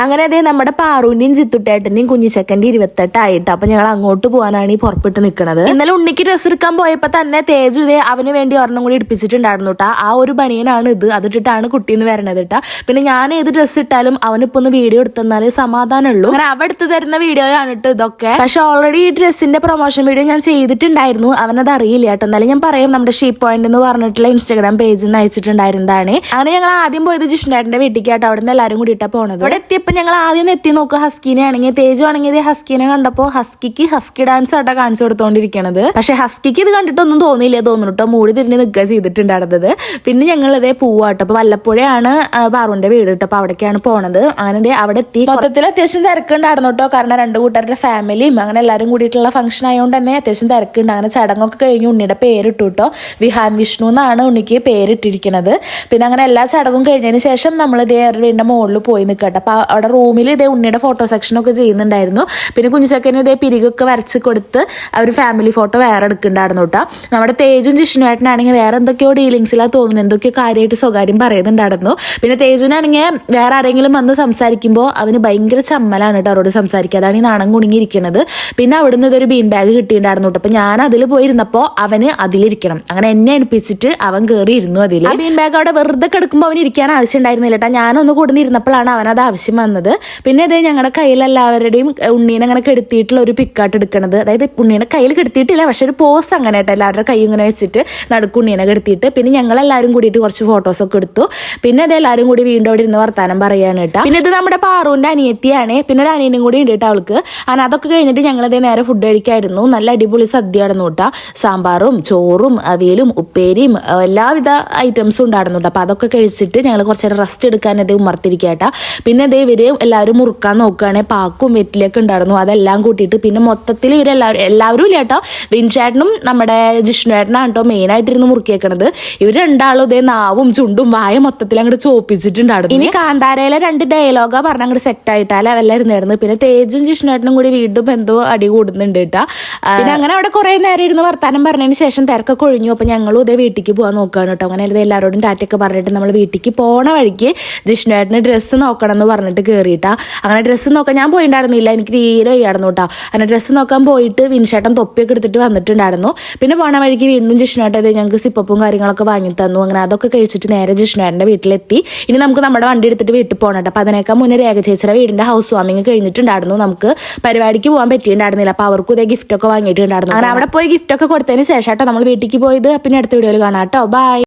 അങ്ങനെ അതേ നമ്മുടെ പാറുവിന്റെയും ചിത്തുട്ടേട്ടന്റെയും കുഞ്ഞിച്ചക്കന്റെ 28 അപ്പൊ ഞങ്ങൾ അങ്ങോട്ട് പോകാനാണ് ഈ പുറപ്പെട്ട് നിൽക്കുന്നത്. ഇന്നലെ ഉണ്ണിക്ക് ഡ്രസ്സ് എടുക്കാൻ പോയപ്പോ തന്നെ തേജു ഇതേ അവന് വേണ്ടി ഒരെണ്ണം കൂടി എടുപ്പിച്ചിട്ടുണ്ടായിരുന്നു കേട്ടാ. ആ ഒരു ബനിയനാണ് ഇത്, അതിട്ടിട്ടാണ് കുട്ടിന്ന് വരണത് കേട്ടാ. പിന്നെ ഞാൻ ഏത് ഡ്രസ്സ് ഇട്ടാലും അവനിപ്പോ ഒന്ന് വീഡിയോ എടുത്തെന്നാലേ സമാധാനമുള്ളൂ. അങ്ങനെ അവ എടുത്ത് തരുന്ന വീഡിയോ ആണ് കേട്ടോ ഇതൊക്കെ. പക്ഷെ ഓൾറെഡി ഈ ഡ്രസ്സിന്റെ പ്രൊമോഷൻ വീഡിയോ ഞാൻ ചെയ്തിട്ടുണ്ടായിരുന്നു, അവനത് അറിയില്ല കേട്ടോ. എന്നാലും ഞാൻ പറയും, നമ്മുടെ ഷീപ്പ് പോയിന്റ് എന്ന് പറഞ്ഞിട്ടുള്ള ഇൻസ്റ്റാഗ്രാം പേജിൽ നിന്ന് അയച്ചിട്ടുണ്ടായിരുന്നതാണ്. അങ്ങനെ ഞങ്ങൾ ആദ്യം പോയത് ജിഷ്ണേട്ടന്റെ വീട്ടിലേക്ക് കേട്ടോ. അവിടെ നിന്ന് എല്ലാവരും കൂടിയിട്ടാ പോണത്. അവിടെ എത്തിയപ്പോ ഞങ്ങൾ ആദ്യം എത്തി നോക്കുക ഹസ്കിനെ ആണെങ്കിൽ, തേജു ആണെങ്കിൽ ഹസ്കിനെ കണ്ടപ്പോ ഹസ്കിക്ക് ഹസ്കി ഡാൻസ് ആട്ടാ കാണിച്ചു കൊടുത്തോണ്ടിരിക്കണത്. പക്ഷെ ഹസ്കിക്ക് ഇത് കണ്ടിട്ടൊന്നും തോന്നിയില്ല തോന്നുന്നു, മൂടി തിരിഞ്ഞ് നിൽക്കുക ചെയ്തിട്ടുണ്ടായിരുന്നത്. പിന്നെ ഞങ്ങൾ ഇതേ പോവാട്ടോ. അപ്പൊ വല്ലപ്പോഴാണ് പാറുവിന്റെ വീട് കേട്ടോ. അപ്പൊ അവിടേക്കാണ് പോണത്. അങ്ങനെ അവിടെ എത്തി. മൊത്തത്തിൽ അത്യാവശ്യം തിരക്കുണ്ടായിരുന്നു കേട്ടോ. കാരണം രണ്ടു കൂട്ടരുടെ ഫാമിലിയും അങ്ങനെ എല്ലാവരും കൂടിയിട്ടുള്ള ഫംഗ്ഷൻ ആയതുകൊണ്ട് തന്നെ അത്യാവശ്യം തിരക്കുണ്ട്. അങ്ങനെ ചടങ്ങൊക്കെ കഴിഞ്ഞ് ഉണ്ണിയുടെ പേരിട്ടു കേട്ടോ. വിഹാൻ വിഷ്ണു എന്നാണ് ഉണ്ണിക്ക് പേരിട്ടിരിക്കുന്നത്. പിന്നെ അങ്ങനെ എല്ലാ ചടങ്ങും കഴിഞ്ഞതിന് ശേഷം നമ്മൾ ഇതേ വീടിന്റെ മുകളിൽ പോയി നിൽക്കട്ടെ. അപ്പൊ അവിടെ റൂമിൽ ഇതേ ഉണ്ണിയുടെ ഫോട്ടോ സെക്ഷനൊക്കെ ചെയ്യുന്നുണ്ടായിരുന്നു. പിന്നെ കുഞ്ഞിച്ചക്കന് ഇതേ പിരികൊക്കെ വരച്ച് കൊടുത്ത് അവർ ഫാമിലി ഫോട്ടോ വേറെ എടുക്കുന്നുണ്ടായിരുന്നു കേട്ടോ. നമ്മുടെ തേജും ജിഷ്ണുവേട്ടനാണെങ്കിൽ വേറെ എന്തൊക്കെയോ ഡീലിങ്സിലാ തോന്നുന്നു, എന്തൊക്കെയോ കാര്യമായിട്ട് സ്വകാര്യം പറയുന്നുണ്ടായിരുന്നു. പിന്നെ തേജുനാണെങ്കിൽ വേറെ ആരെങ്കിലും വന്ന് സംസാരിക്കുമ്പോൾ അവന് ഭയങ്കര ചമ്മലാണ് കേട്ടോ അവരോട് സംസാരിക്കുക. അതാണ് ഈ നാണം കുണുങ്ങിയിരിക്കുന്നത്. പിന്നെ അവിടുന്ന് ഇതൊരു ബീൻ ബാഗ് കിട്ടിയിട്ടുണ്ടായിരുന്നു കേട്ടോ. അപ്പൊ ഞാൻ അതിൽ പോയിരുന്നപ്പോൾ അവന് അതിലിരിക്കണം. അങ്ങനെ എന്നെ അനുപ്പിച്ചിട്ട് അവൻ കയറി ഇരുന്നു അതിൽ. ആ ബീൻ ബാഗ് അവിടെ വെറുതെ കിടക്കുമ്പോൾ അവന് ഇരിക്കാൻ ആവശ്യം ഉണ്ടായിരുന്നില്ല കേട്ടോ. ഞാനൊന്ന് കൂടുന്നിരുന്നപ്പോഴാണ് അവനത് ആവശ്യം വന്നത്. പിന്നെ അതേ ഞങ്ങളുടെ കയ്യിലെല്ലാവരുടെയും ഉണ്ണീനെ അങ്ങനെ കെടുത്തിയിട്ടുള്ള ഒരു പിക്കാട്ട് എടുക്കണത്. അതായത് ഉണ്ണീനെ കയ്യിൽ കെടുത്തിയിട്ടില്ല, പക്ഷെ ഒരു പോസ് അങ്ങനെ കേട്ടോ. എല്ലാവരുടെ കൈ ഇങ്ങനെ വെച്ചിട്ട് നടുക്ക് ഉണ്ണീനെ കെടുത്തിയിട്ട് പിന്നെ ഞങ്ങളെല്ലാവരും കൂടിയിട്ട് കുറച്ച് ഫോട്ടോസൊക്കെ എടുത്തു. പിന്നെ അത് എല്ലാവരും കൂടി വീണ്ടും അവിടെ ഇരുന്ന് വർത്താനം പറയാണ് കേട്ടോ. പിന്നെ ഇത് നമ്മുടെ പാറുവിന്റെ അനിയത്തിയാണ്. പിന്നെ ഒരു അനിയനും കൂടി ഉണ്ട് കേട്ടോ അവൾക്ക്. അങ്ങനെ അതൊക്കെ കഴിഞ്ഞിട്ട് ഞങ്ങളതേ നേരെ ഫുഡ് കഴിക്കായിരുന്നു. നല്ല അടിപൊളി സദ്യ ആയിരുന്നു കേട്ടോ. സാമ്പാറും ചോറും അവിയലും ഉപ്പേരിയും എല്ലാവിധ ഐറ്റംസും ഉണ്ടായിരുന്നു കേട്ടോ. അപ്പൊ അതൊക്കെ കഴിച്ചിട്ട് ഞങ്ങൾ കുറച്ച് നേരം റെസ്റ്റ് എടുക്കാൻ അതേ ഉമർത്തിരിക്കട്ടാ. പിന്നെ അതേ ഇവര് എല്ലാവരും മുറുക്കാൻ നോക്കുകയാണെങ്കിൽ പാക്കും വെറ്റിലൊക്കെ ഉണ്ടായിരുന്നു. അതെല്ലാം കൂട്ടിയിട്ട് പിന്നെ മൊത്തത്തിൽ എല്ലാവരും ഇല്ല കേട്ടോ. വിൻചേട്ടനും നമ്മുടെ ജിഷ്ണുവേട്ടനാണ് കേട്ടോ മെയിനായിട്ടിരുന്ന് മുറുക്കിയേക്കണത്. ഇവർ രണ്ടാളും ഇതേ നാവും ചുണ്ടും വായ മൊത്തത്തിൽ അങ്ങോട്ട് ചോപ്പിച്ചിട്ടുണ്ടായിരുന്നു. ഇനി കാന്താരയിലെ 2 ഡയലോഗാ പറഞ്ഞ അങ്ങോട്ട് സെറ്റ് ആയിട്ട് ആ ലെവലായിരുന്നായിരുന്നു. പിന്നെ തേജും ജിഷ്ണുവേട്ടനും കൂടി വീണ്ടും എന്തോ അടി കൂടുന്നുണ്ട് കേട്ടോ. പിന്നെ അങ്ങനെ അവിടെ കുറെ നേരം ഇരുന്ന് വർത്താനം പറഞ്ഞതിന് ശേഷം തിരക്കൊക്കെ ഒഴിഞ്ഞു. അപ്പൊ ഞങ്ങളും ഇതേ വീട്ടിലേക്ക് പോകാൻ നോക്കുകയാണ് കേട്ടോ. അങ്ങനെ എല്ലാവരോടും ടാറ്റൊക്കെ പറഞ്ഞിട്ട് നമ്മൾ വീട്ടിലേക്ക് പോണ വഴിക്ക് ജിഷ്ണുവേട്ടന് ഡ്രസ്സ് നോക്കണം എന്ന് പറഞ്ഞിട്ട് കയറിയിട്ടാ. അങ്ങനെ ഡ്രസ്സ് നോക്കാൻ ഞാൻ പോയിട്ടുണ്ടായിരുന്നില്ല, എനിക്ക് തീരെ വയ്യായിരുന്നു കേട്ടോ. അങ്ങനെ ഡ്രസ്സ് നോക്കാൻ പോയിട്ട് വിൻഷേട്ടൻ തൊപ്പിയൊക്കെ എടുത്തിട്ട് വന്നിട്ടുണ്ടായിരുന്നു. പിന്നെ പോണ വഴിക്ക് വീണ്ടും ജിഷ്ണുവേട്ടൻ ഞങ്ങൾക്ക് സിപ്പപ്പും കാര്യങ്ങളൊക്കെ വാങ്ങി തന്നു. അങ്ങനെ അതൊക്കെ കഴിച്ചിട്ട് നേരെ ജിഷ്ണുവേട്ടൻ്റെ വീട്ടിലെത്തി. ഇനി നമുക്ക് നമ്മുടെ വണ്ടി എടുത്തിട്ട് വീട്ടിൽ പോകണം കേട്ടോ. അപ്പൊ അതിനേക്കാൾ മുന്നേ രേഖ ചേച്ചിയുടെ വീടിന്റെ ഹൗസ് വാമിങ് കഴിഞ്ഞിട്ടുണ്ടായിരുന്നു. നമുക്ക് പരിപാടിക്ക് പോകാൻ പറ്റിയിട്ടുണ്ടായിരുന്നില്ല. അപ്പൊ അവർക്കും ഇതേ ഗിഫ്റ്റ് ഒക്കെ വാങ്ങിയിട്ടുണ്ടായിരുന്നു. അങ്ങനെ അവിടെ പോയി ഗിഫ്റ്റ് ഒക്കെ കൊടുത്തതിന് ശേഷം കേട്ടോ നമ്മൾ വീട്ടിലേക്ക് പോയത്. പിന്നെ അടുത്ത വീഡിയോയിൽ കാണാം കേട്ടോ. ബൈ.